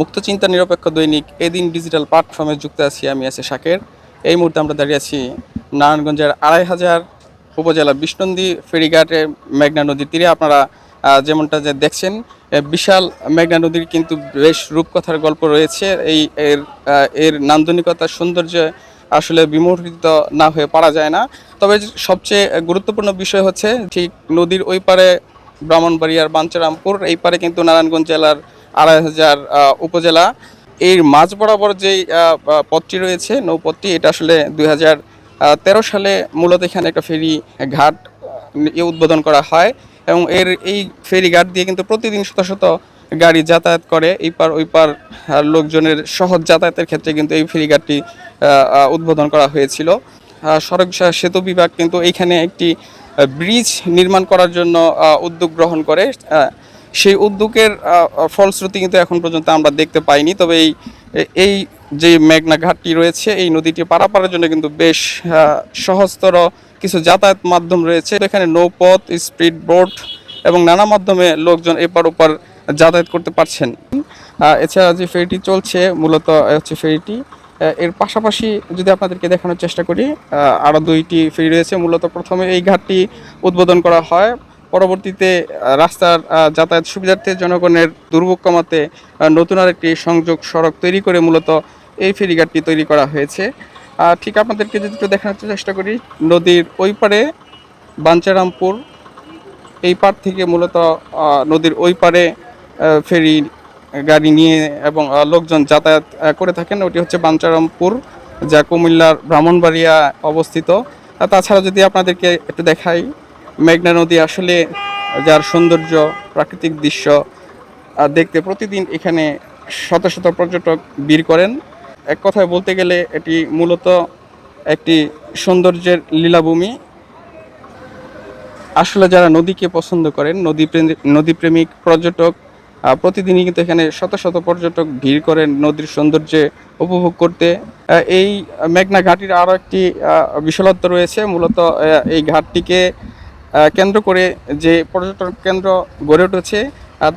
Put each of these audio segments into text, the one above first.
মুক্তচিন্তা নিরপেক্ষ দৈনিক এদিন ডিজিটাল প্ল্যাটফর্মে যুক্ত আছি। আমি আছি শাকের। এই মুহূর্তে আমরা দাঁড়িয়ে আছি নারায়ণগঞ্জের ২৫০০ উপজেলা বিষ্ণুন্দী ফেরিঘাটে মেঘনা নদীর তীরে। আপনারা যেমনটা যে দেখছেন, বিশাল মেঘনা নদীর কিন্তু বেশ রূপকথার গল্প রয়েছে। এর নান্দনিকতার সৌন্দর্য আসলে বিমোহিত না হয়ে পারা যায় না। তবে সবচেয়ে গুরুত্বপূর্ণ বিষয় হচ্ছে, ঠিক নদীর ওই পারে ব্রাহ্মণবাড়িয়ার বাঞ্ছারামপুর, এই পারে কিন্তু নারায়ণগঞ্জ জেলার ২৫০০ উপজেলা। এর মাঝ বরাবর যেই পথটি রয়েছে, নৌপথটি, এটা আসলে ২০১৩ সালে মূলত এখানে একটা ফেরি ঘাট উদ্বোধন করা হয় এবং এই ফেরি ঘাট দিয়ে কিন্তু প্রতিদিন শত শত গাড়ি যাতায়াত করে। এই পার ওই পার লোকজনের সহজ যাতায়াতের ক্ষেত্রে কিন্তু এই ফেরি ঘাটটি উদ্বোধন করা হয়েছিল। সড়ক সেতু বিভাগ কিন্তু এইখানে একটি ব্রিজ নির্মাণ করার জন্য উদ্যোগ গ্রহণ করে। সেই উদ্যোগের ফলশ্রুতি কিন্তু এখন পর্যন্ত আমরা দেখতে পাইনি। তবে এই যে মেঘনা ঘাটটি রয়েছে, এই নদীটি পারাপারের জন্য কিন্তু বেশ সহজতর কিছু যাতায়াত মাধ্যম রয়েছে। এখানে নৌপথ, স্পিড বোট এবং নানা মাধ্যমে লোকজন এপার ওপার যাতায়াত করতে পারছেন। এছাড়া যে ফেরিটি চলছে, মূলত হচ্ছে ফেরিটি, এর পাশাপাশি যদি আপনাদেরকে দেখানোর চেষ্টা করি, আরও দুইটি ফেরি রয়েছে। মূলত প্রথমে এই ঘাটটি উদ্বোধন করা হয়, পরবর্তীতে রাস্তার যাতায়াত সুবিধার্থে জনগণের দুর্ভোগ কমাতে নতুন আরেকটি সংযোগ সড়ক তৈরি করে মূলত এই ফেরিঘাটটি তৈরি করা হয়েছে। ঠিক আপনাদেরকে যদি একটু দেখানোর চেষ্টা করি, নদীর ওই পারে বাঞ্ছারামপুর, এই পার থেকে মূলত নদীর ওই পারে ফেরি গাড়ি নিয়ে এবং লোকজন যাতায়াত করে থাকেন। ওটি হচ্ছে বাঞ্ছারামপুর, যা কুমিল্লার ব্রাহ্মণবাড়িয়া অবস্থিত। তাছাড়া যদি আপনাদেরকে একটু দেখাই, মেঘনা নদী আসলে যার সৌন্দর্য, প্রাকৃতিক দৃশ্য দেখতে প্রতিদিন এখানে শত শত পর্যটক ভিড় করেন। এক কথায় বলতে গেলে এটি মূলত একটি সৌন্দর্যের লীলাভূমি। আসলে যারা নদীকে পছন্দ করেন, নদীপ্রেমিক পর্যটক, প্রতিদিনই কিন্তু এখানে শত শত পর্যটক ভিড় করেন নদীর সৌন্দর্যে উপভোগ করতে। এই মেঘনা ঘাটির আরও একটি বিশালত্ব রয়েছে। মূলত এই ঘাটটিকে কেন্দ্র করে যে পর্যটন কেন্দ্র গড়ে উঠেছে,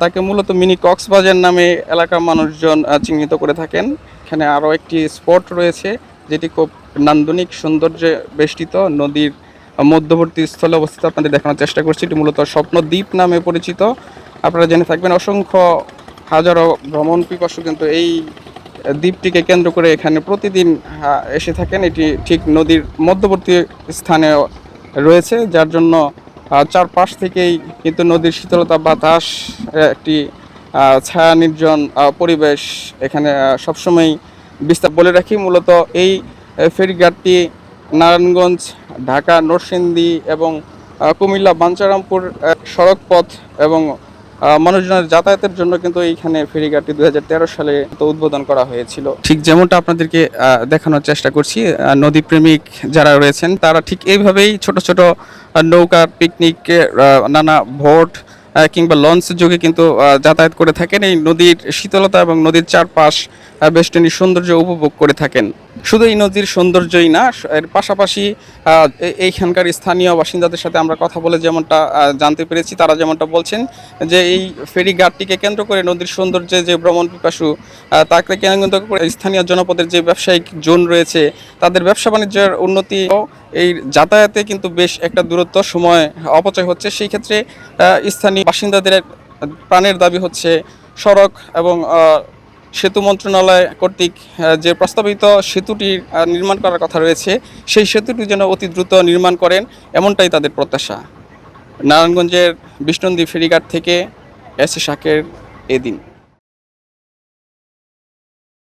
তাকে মূলত মিনি কক্সবাজার নামে এলাকার মানুষজন চিহ্নিত করে থাকেন। এখানে আরও একটি স্পট রয়েছে, যেটি খুব নান্দনিক সৌন্দর্যে বেষ্টিত, নদীর মধ্যবর্তী স্থলে অবস্থিত। আপনাদের দেখানোর চেষ্টা করছি। এটি মূলত স্বপ্নদ্বীপ নামে পরিচিত। আপনারা জেনে থাকবেন, অসংখ্য হাজারো ভ্রমণ পিপাসু কিন্তু এই দ্বীপটিকে কেন্দ্র করে এখানে প্রতিদিন এসে থাকেন। এটি ঠিক নদীর মধ্যবর্তী স্থানে রয়েছে, যার জন্য চারপাশ থেকেই কিন্তু নদীর শীতলতা বাতাস, একটি ছায়া নির্জন পরিবেশ এখানে সবসময় বিস্তার। বলে রাখি, মূলত এই ফেরিঘাটটি নারায়ণগঞ্জ, ঢাকা, নরসিংদী এবং কুমিল্লা বাঞ্ছারামপুর সড়ক পথ এবং মানুষজনের যাতায়াতের জন্য কিন্তু এইখানে ফেরিঘাটটি ২০১৩ সালে উদ্বোধন করা হয়েছিল। ঠিক যেমনটা আপনাদেরকে দেখানোর চেষ্টা করছি, নদীপ্রেমিক যারা রয়েছেন তারা ঠিক এইভাবেই ছোট ছোট নৌকা, পিকনিক, নানা ভোট কিংবা লঞ্চ যোগে কিন্তু যাতায়াত করে থাকেন। এই নদীর শীতলতা এবং নদীর চারপাশ বেষ্টনী সৌন্দর্য উপভোগ করে থাকেন। শুধু এই নদীর সৌন্দর্যই না, এর পাশাপাশি এইখানকার স্থানীয় বাসিন্দাদের সাথে আমরা কথা বলে যেমনটা জানতে পেরেছি, তারা যেমনটা বলছেন যে এই ফেরি ঘাটটিকে কেন্দ্র করে নদীর সৌন্দর্যে যে ভ্রমণ পিপাসু, তাকে কেন্দ্র করে স্থানীয় জনপদের যে ব্যবসায়িক জোন রয়েছে, তাদের ব্যবসা বাণিজ্যের উন্নতি, এই যাতায়াতে কিন্তু বেশ একটা দূরত্ব সময় অপচয় হচ্ছে। সেই ক্ষেত্রে স্থানীয় বাসিন্দাদের প্রাণের দাবি হচ্ছে সড়ক এবং সেতু মন্ত্রণালয় কর্তৃক যে প্রস্তাবিত সেতুটি নির্মাণ করার কথা রয়েছে, সেই সেতুটি যেন অতি দ্রুত নির্মাণ করেন, এমনটাই তাদের প্রত্যাশা। নারায়ণগঞ্জের বিষ্ণুন্দী ফেরিঘাট থেকে এস এ শাকের, এদিন।